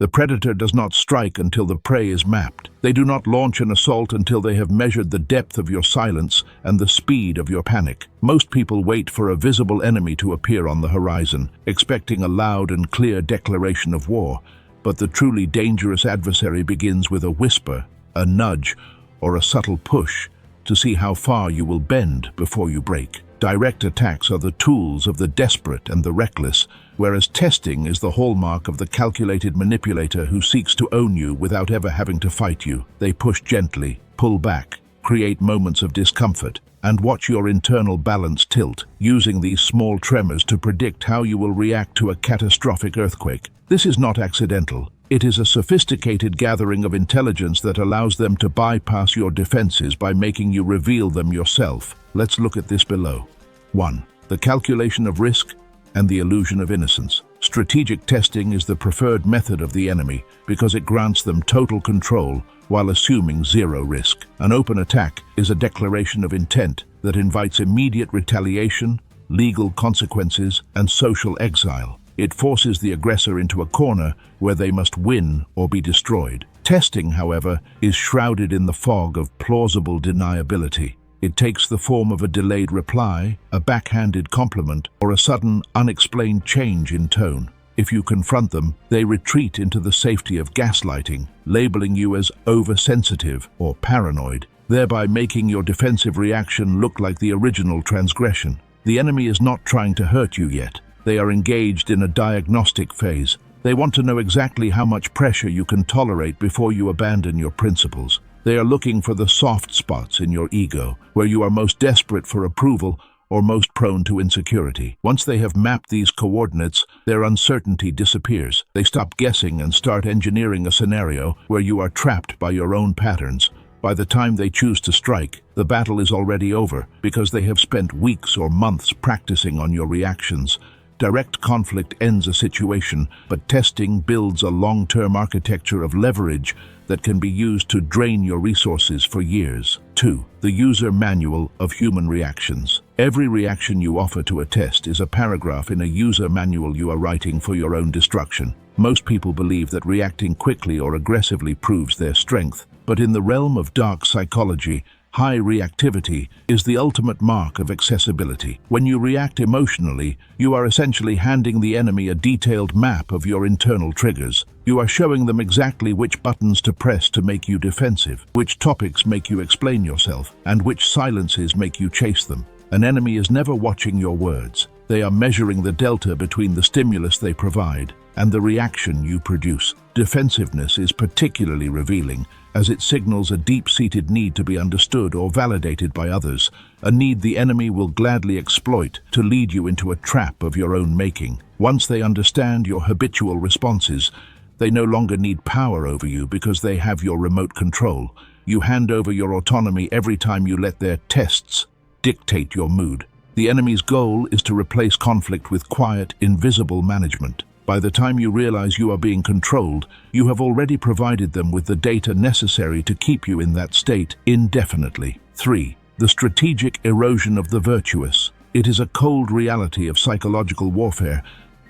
The predator does not strike until the prey is mapped. They do not launch an assault until they have measured the depth of your silence and the speed of your panic. Most people wait for a visible enemy to appear on the horizon, expecting a loud and clear declaration of war. But the truly dangerous adversary begins with a whisper, a nudge, or a subtle push to see how far you will bend before you break. Direct attacks are the tools of the desperate and the reckless, whereas testing is the hallmark of the calculated manipulator who seeks to own you without ever having to fight you. They push gently, pull back, create moments of discomfort, and watch your internal balance tilt, using these small tremors to predict how you will react to a catastrophic earthquake. This is not accidental. It is a sophisticated gathering of intelligence that allows them to bypass your defenses by making you reveal them yourself. Let's look at this below. 1. The calculation of risk and the illusion of innocence. Strategic testing is the preferred method of the enemy because it grants them total control while assuming zero risk. An open attack is a declaration of intent that invites immediate retaliation, legal consequences, and social exile. It forces the aggressor into a corner where they must win or be destroyed. Testing, however, is shrouded in the fog of plausible deniability. It takes the form of a delayed reply, a backhanded compliment, or a sudden, unexplained change in tone. If you confront them, they retreat into the safety of gaslighting, labeling you as oversensitive or paranoid, thereby making your defensive reaction look like the original transgression. The enemy is not trying to hurt you yet. They are engaged in a diagnostic phase. They want to know exactly how much pressure you can tolerate before you abandon your principles. They are looking for the soft spots in your ego, where you are most desperate for approval or most prone to insecurity. Once they have mapped these coordinates, their uncertainty disappears. They stop guessing and start engineering a scenario where you are trapped by your own patterns. By the time they choose to strike, the battle is already over because they have spent weeks or months practicing on your reactions. Direct conflict ends a situation, but testing builds a long-term architecture of leverage that can be used to drain your resources for years. 2. The user manual of human reactions. Every reaction you offer to a test is a paragraph in a user manual you are writing for your own destruction. Most people believe that reacting quickly or aggressively proves their strength, but in the realm of dark psychology, high reactivity is the ultimate mark of accessibility. When you react emotionally, you are essentially handing the enemy a detailed map of your internal triggers. You are showing them exactly which buttons to press to make you defensive, which topics make you explain yourself, and which silences make you chase them. An enemy is never watching your words. They are measuring the delta between the stimulus they provide and the reaction you produce. Defensiveness is particularly revealing, as it signals a deep-seated need to be understood or validated by others, a need the enemy will gladly exploit to lead you into a trap of your own making. Once they understand your habitual responses, they no longer need power over you because they have your remote control. You hand over your autonomy every time you let their tests dictate your mood. The enemy's goal is to replace conflict with quiet, invisible management. By the time you realize you are being controlled, you have already provided them with the data necessary to keep you in that state indefinitely. 3. The strategic erosion of the virtuous. It is a cold reality of psychological warfare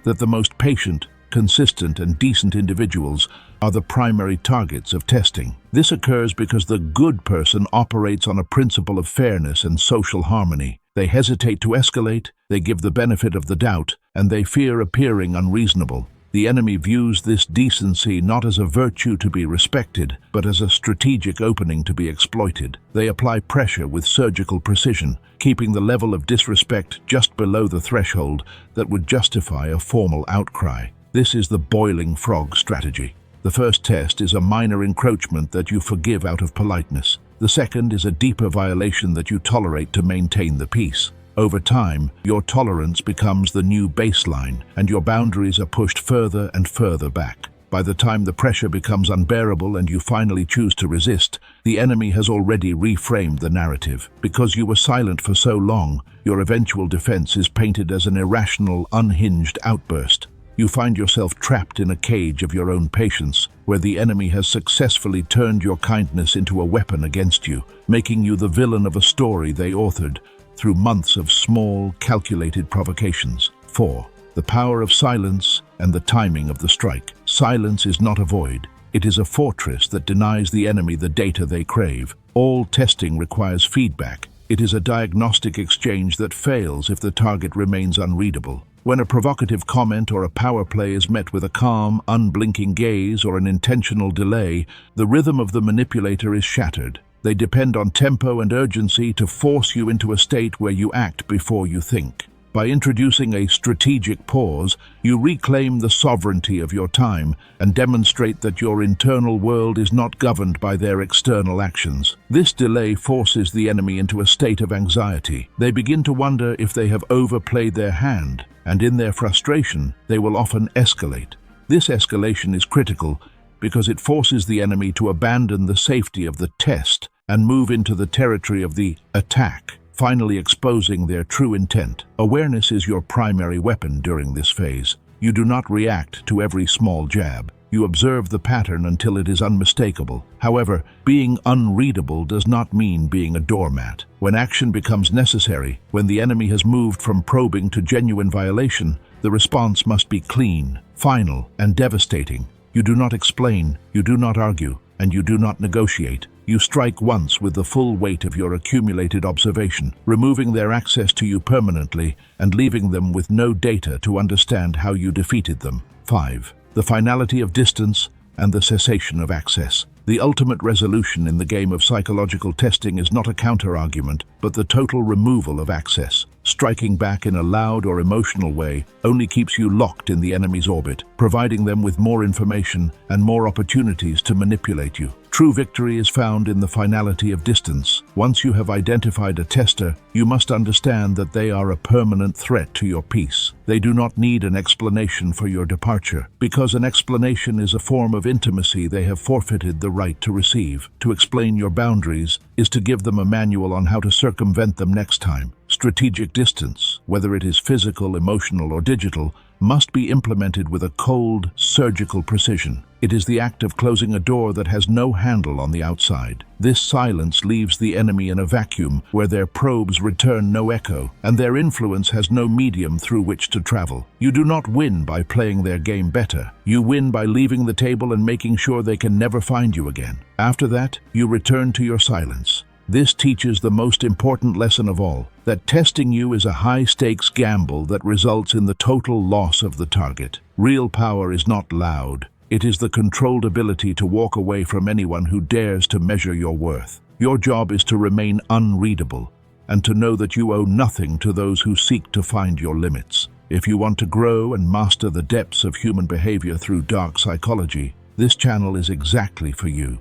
that the most patient, consistent, and decent individuals are the primary targets of testing. This occurs because the good person operates on a principle of fairness and social harmony. They hesitate to escalate, they give the benefit of the doubt, and they fear appearing unreasonable. The enemy views this decency not as a virtue to be respected, but as a strategic opening to be exploited. They apply pressure with surgical precision, keeping the level of disrespect just below the threshold that would justify a formal outcry. This is the boiling frog strategy. The first test is a minor encroachment that you forgive out of politeness. The second is a deeper violation that you tolerate to maintain the peace. Over time, your tolerance becomes the new baseline, and your boundaries are pushed further and further back. By the time the pressure becomes unbearable and you finally choose to resist, the enemy has already reframed the narrative. Because you were silent for so long, your eventual defense is painted as an irrational, unhinged outburst. You find yourself trapped in a cage of your own patience, where the enemy has successfully turned your kindness into a weapon against you, making you the villain of a story they authored through months of small, calculated provocations. 4. The power of silence and the timing of the strike. Silence is not a void. It is a fortress that denies the enemy the data they crave. All testing requires feedback. It is a diagnostic exchange that fails if the target remains unreadable. When a provocative comment or a power play is met with a calm, unblinking gaze or an intentional delay, the rhythm of the manipulator is shattered. They depend on tempo and urgency to force you into a state where you act before you think. By introducing a strategic pause, you reclaim the sovereignty of your time and demonstrate that your internal world is not governed by their external actions. This delay forces the enemy into a state of anxiety. They begin to wonder if they have overplayed their hand, and in their frustration, they will often escalate. This escalation is critical because it forces the enemy to abandon the safety of the test and move into the territory of the attack, finally exposing their true intent. Awareness is your primary weapon during this phase. You do not react to every small jab. You observe the pattern until it is unmistakable. However, being unreadable does not mean being a doormat. When action becomes necessary, when the enemy has moved from probing to genuine violation, the response must be clean, final, and devastating. You do not explain, you do not argue, and you do not negotiate. You strike once with the full weight of your accumulated observation, removing their access to you permanently and leaving them with no data to understand how you defeated them. 5. The finality of distance and the cessation of access. The ultimate resolution in the game of psychological testing is not a counter-argument, but the total removal of access. Striking back in a loud or emotional way only keeps you locked in the enemy's orbit, providing them with more information and more opportunities to manipulate you. True victory is found in the finality of distance. Once you have identified a tester, you must understand that they are a permanent threat to your peace. They do not need an explanation for your departure. Because an explanation is a form of intimacy they have forfeited the right to receive. To explain your boundaries is to give them a manual on how to circumvent them next time. Strategic distance, whether it is physical, emotional, or digital, must be implemented with a cold, surgical precision. It is the act of closing a door that has no handle on the outside. This silence leaves the enemy in a vacuum where their probes return no echo, and their influence has no medium through which to travel. You do not win by playing their game better. You win by leaving the table and making sure they can never find you again. After that, you return to your silence. This teaches the most important lesson of all, that testing you is a high-stakes gamble that results in the total loss of the target. Real power is not loud. It is the controlled ability to walk away from anyone who dares to measure your worth. Your job is to remain unreadable, and to know that you owe nothing to those who seek to find your limits. If you want to grow and master the depths of human behavior through dark psychology, this channel is exactly for you.